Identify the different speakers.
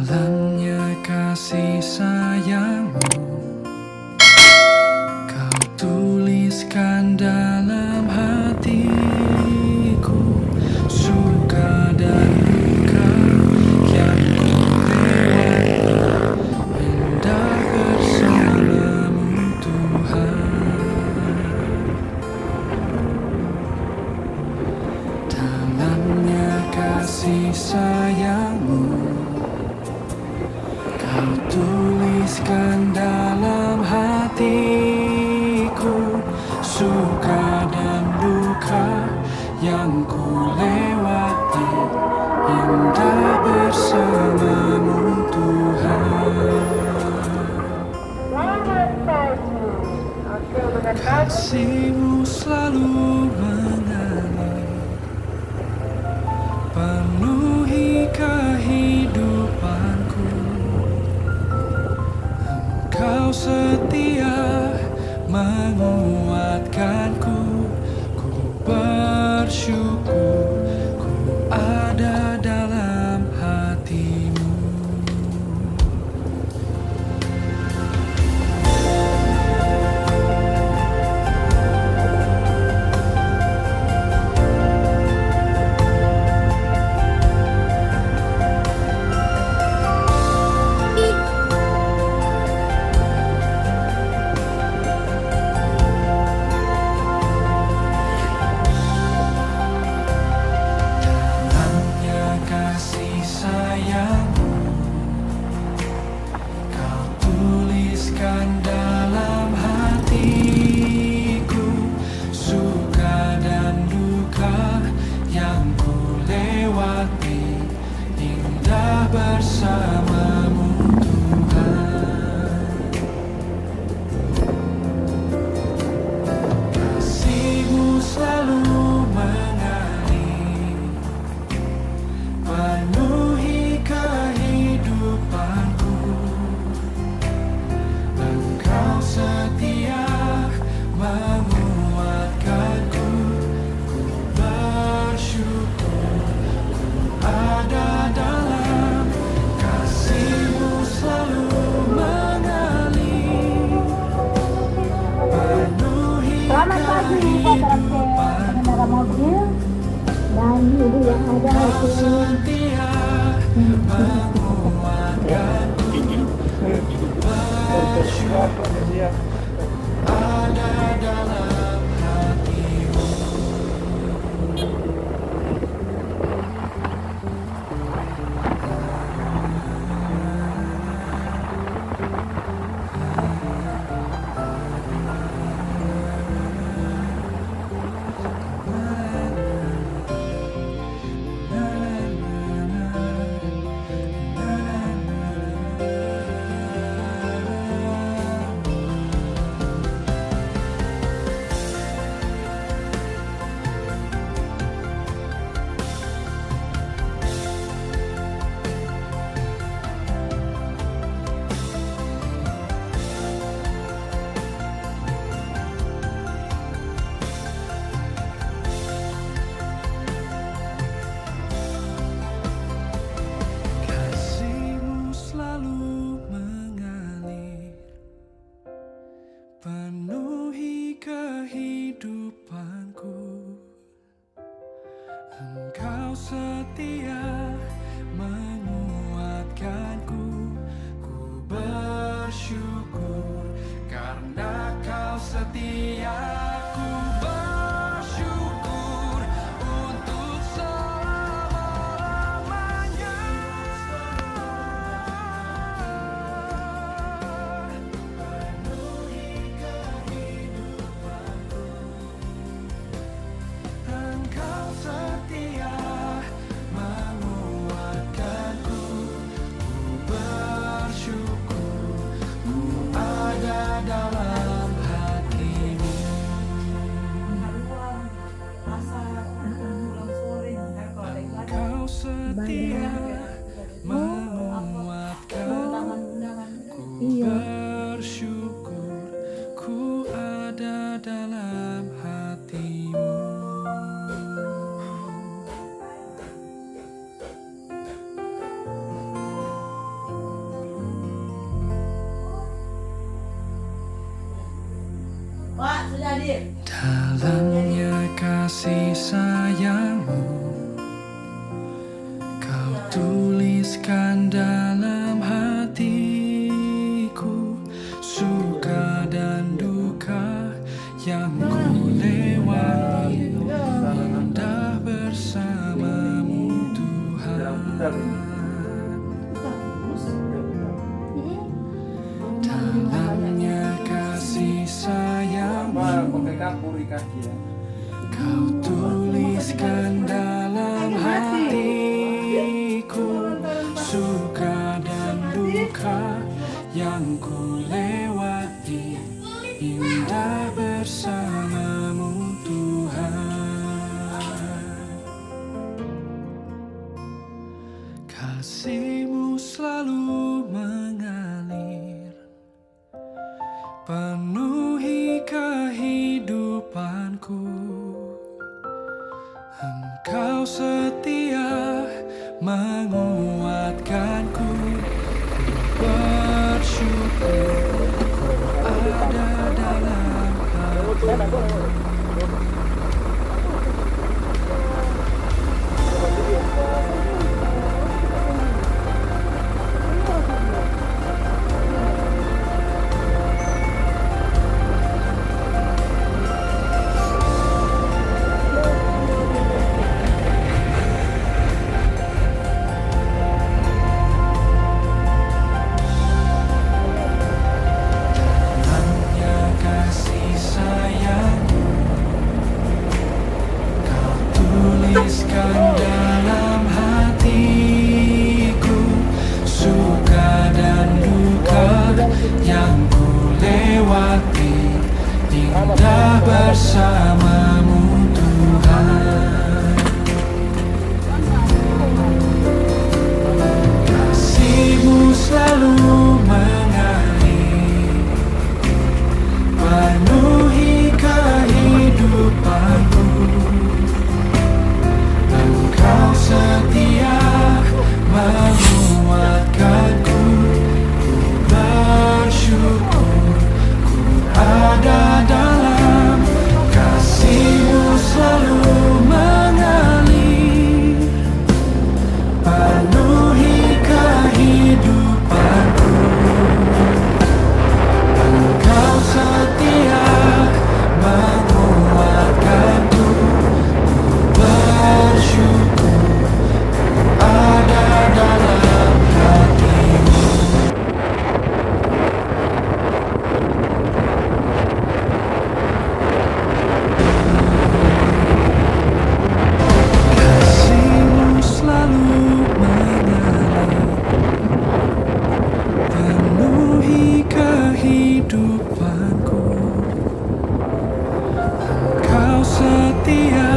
Speaker 1: Dalamnya kasih sayangmu Kau tuliskan dalam hatiku, suka dan duka yang ku lewati, indah bersamamu Tuhan. Dalamnya kasih sayangmu Kau tuliskan dalam hatiku, suka dan duka yang ku lewati, indah bersamamu Tuhan. Kasih-Mu selalu mengalir, penuhi kehidupanku. Kau setia menguatkanku, ku bersyukur ku ada dalam hati-Mu. Dalam hatiku, suka dan duka yang ku lewati, indah bersamamu Tuhan. Kasih-Mu selalu mengalir, penuhi kehidupanku. Kau setia menguatkanku, ku bersyukur ku ada dalam kasih-Mu selalu mengalir, penuhi kehidupan.
Speaker 2: Pengendara mobil dan ibu yang ada
Speaker 1: Kau setia menguatkanku, bersyukur ada dalam hati-Mu. Kasih-Mu selalu mengalir, penuhi kehidupanku. Engkau setia menguatkanku, ku bersyukur karena Kau setia. Ku bersyukur untuk selama-lamanya. Penuhi kehidupanku, Engkau setia menguatkanku, ku bersyukur ku ada dalam hati-Mu. Engkau setia menguatkanku, ku bersyukur ku ada dalam hati-Mu. Dalamnya kasih sayangmu Kau tuliskan dalam hatiku, suka dan duka yang ku lewati, indah bersamamu Tuhan. Dalamnya kasih sayangmu Kau tuliskan dalam hatiku, suka dan duka yang ku lewati, indah bersamamu Tuhan. Kasih-Mu selalu mengalir, penuhi kehidupanku. Engkau setia menguatkanku, ku bersyukur ada dalam hatimu. Tuliskan dalam hatiku, suka dan duka yang ku lewati, indah bersamamu Tuhan. Kasih-Mu selalu mengalir, penuhi kehidupanku. Engkau setia menguatkanku, ku bersyukur ku ada dalam kasih-Mu selalu mengalir, penuhi kehidupanku. Engkau setia menguatkanku, bersyukur ada dalam hatimu. Kasih-Mu selalu mengalir, penuhi kehidupanku. Engkau setia